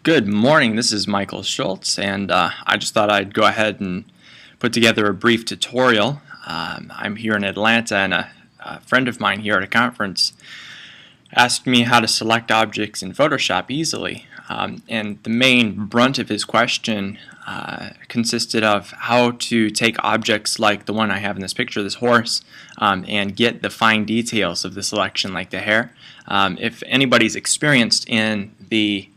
Good morning, this is Michael Schultz, and I just thought I'd go ahead and put together a brief tutorial. I'm here in Atlanta, and a friend of mine here at a conference asked me how to select objects in Photoshop easily. And the main brunt of his question consisted of how to take objects like the one I have in this picture, this horse, and get the fine details of the selection, like the hair. If anybody's experienced in the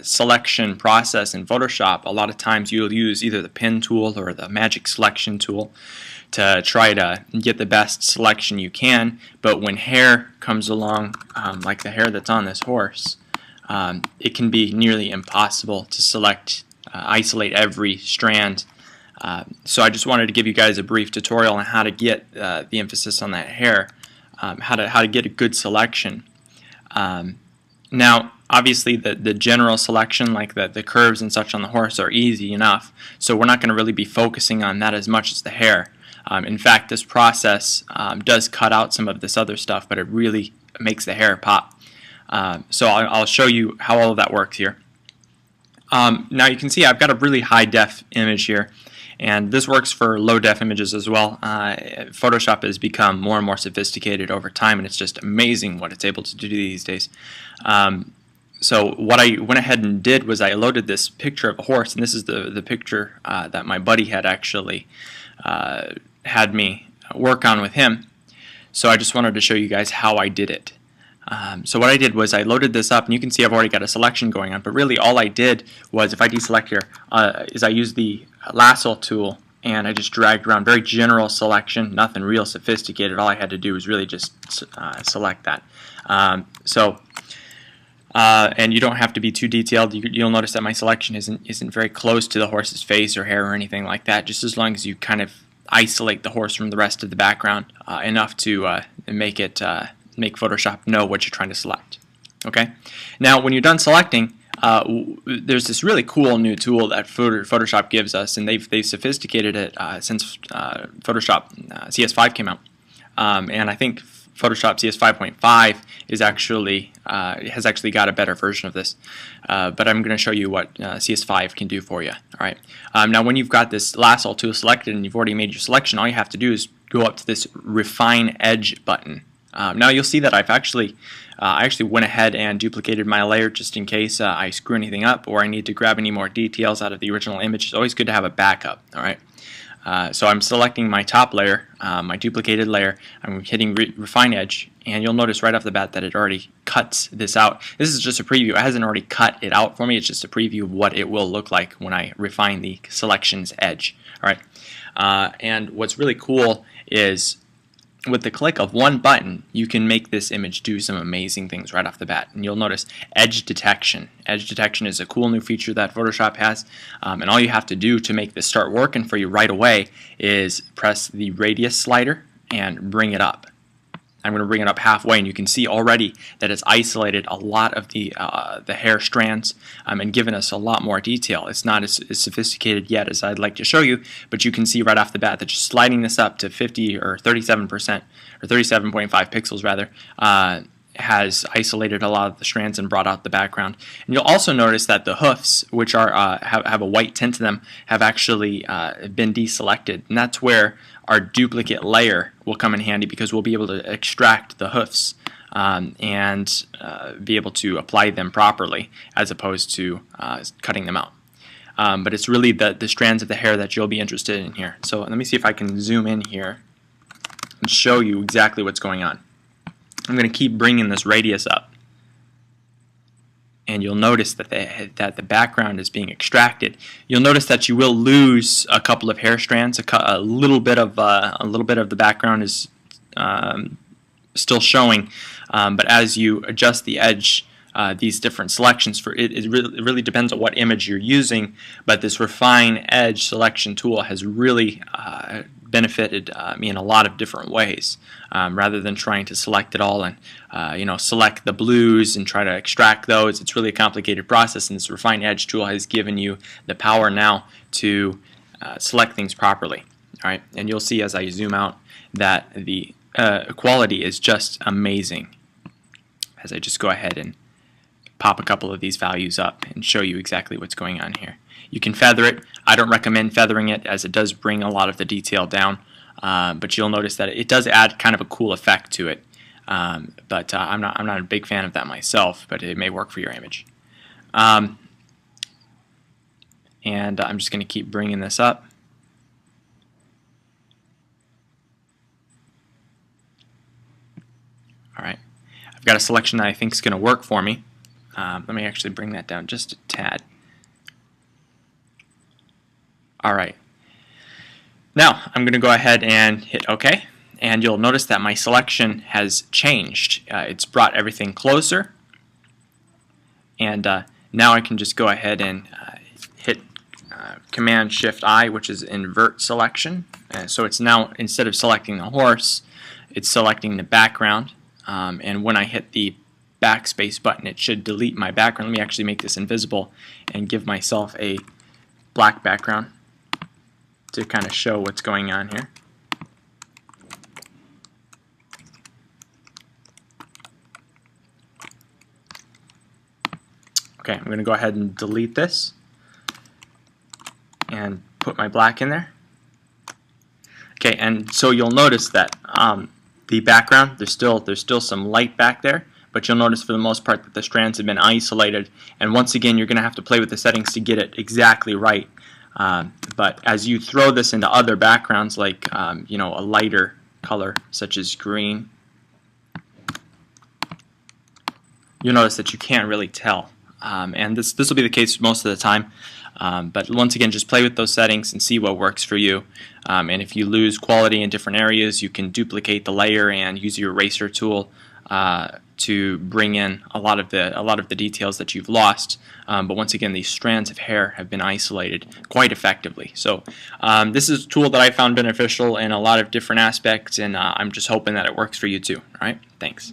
selection process in Photoshop, a lot of times you'll use either the pen tool or the magic selection tool to try to get the best selection you can, but when hair comes along, like the hair that's on this horse, it can be nearly impossible to isolate every strand. So I just wanted to give you guys a brief tutorial on how to get the emphasis on that hair, how to get a good selection. Now, obviously, the general selection, like the curves and such on the horse, are easy enough, so we're not going to really be focusing on that as much as the hair. In fact, this process does cut out some of this other stuff, but it really makes the hair pop. So I'll show you how all of that works here. Now you can see I've got a really high def image here, and this works for low def images as well. Photoshop has become more and more sophisticated over time, and it's just amazing what it's able to do these days. So what I went ahead and did was I loaded this picture of a horse, and this is the picture that my buddy had actually had me work on with him. So I just wanted to show you guys how I did it. So what I did was I loaded this up, and you can see I've already got a selection going on, but really all I did was, if I deselect here, is I used the lasso tool, and I just dragged around very general selection, nothing real sophisticated. All I had to do was really just select that. And you don't have to be too detailed. You'll notice that my selection isn't very close to the horse's face or hair or anything like that, just as long as you kind of isolate the horse from the rest of the background enough to make Photoshop know what you're trying to select. Okay. Now, when you're done selecting, there's this really cool new tool that Photoshop gives us, and they've sophisticated it since Photoshop CS5 came out, and I think Photoshop CS 5.5 is has actually got a better version of this, but I'm going to show you what CS5 can do for you. All right. Now, when you've got this lasso tool selected and you've already made your selection, all you have to do is go up to this Refine Edge button. Now you'll see that I actually went ahead and duplicated my layer just in case I screw anything up or I need to grab any more details out of the original image. It's always good to have a backup. All right. So I'm selecting my top layer, my duplicated layer. I'm hitting Refine Edge, and you'll notice right off the bat that it already cuts this out. This is just a preview. It hasn't already cut it out for me. It's just a preview of what it will look like when I refine the selection's edge. All right. And what's really cool is, with the click of one button, you can make this image do some amazing things right off the bat. And you'll notice edge detection. Edge detection is a cool new feature that Photoshop has, and all you have to do to make this start working for you right away is press the radius slider and bring it up. I'm going to bring it up halfway, and you can see already that it's isolated a lot of the hair strands and given us a lot more detail. It's not as sophisticated yet as I'd like to show you, but you can see right off the bat that just sliding this up to 50 or 37% or 37.5 pixels rather has isolated a lot of the strands and brought out the background. And you'll also notice that the hoofs, which are have a white tint to them, have actually been deselected, and that's where our duplicate layer will come in handy, because we'll be able to extract the hoofs and be able to apply them properly as opposed to cutting them out. But it's really the strands of the hair that you'll be interested in here. So let me see if I can zoom in here and show you exactly what's going on. I'm going to keep bringing this radius up, and you'll notice that the background is being extracted. You'll notice that you will lose a couple of hair strands. A little bit of the background is still showing, but as you adjust the edge, these different selections for it, it really depends on what image you're using. But this Refine Edge selection tool has really benefited me in a lot of different ways. Rather than trying to select it all and select the blues and try to extract those, it's really a complicated process, and this Refine Edge tool has given you the power now to select things properly. All right, and you'll see as I zoom out that the quality is just amazing as I just go ahead and pop a couple of these values up and show you exactly what's going on here. You can feather it. I don't recommend feathering it, as it does bring a lot of the detail down, but you'll notice that it does add kind of a cool effect to it. But I'm not a big fan of that myself, but it may work for your image. And I'm just going to keep bringing this up. Alright, I've got a selection that I think is going to work for me. Let me actually bring that down just a tad. Alright, now I'm going to go ahead and hit OK, and you'll notice that my selection has changed. It's brought everything closer, and now I can just go ahead and hit Command-Shift-I, which is invert selection. So it's now, instead of selecting the horse, it's selecting the background. And when I hit the backspace button, it should delete my background. Let me actually make this invisible and give myself a black background to kind of show what's going on here. Okay, I'm going to go ahead and delete this and put my black in there. Okay, and so you'll notice that the background, there's still some light back there, but you'll notice for the most part that the strands have been isolated, and once again you're going to have to play with the settings to get it exactly right. But as you throw this into other backgrounds, like you know, a lighter color such as green, you'll notice that you can't really tell. And this will be the case most of the time. But once again, just play with those settings and see what works for you. And if you lose quality in different areas, you can duplicate the layer and use your eraser tool to bring in a lot of the details that you've lost. But once again, these strands of hair have been isolated quite effectively. So this is a tool that I found beneficial in a lot of different aspects, and I'm just hoping that it works for you too. All right, thanks.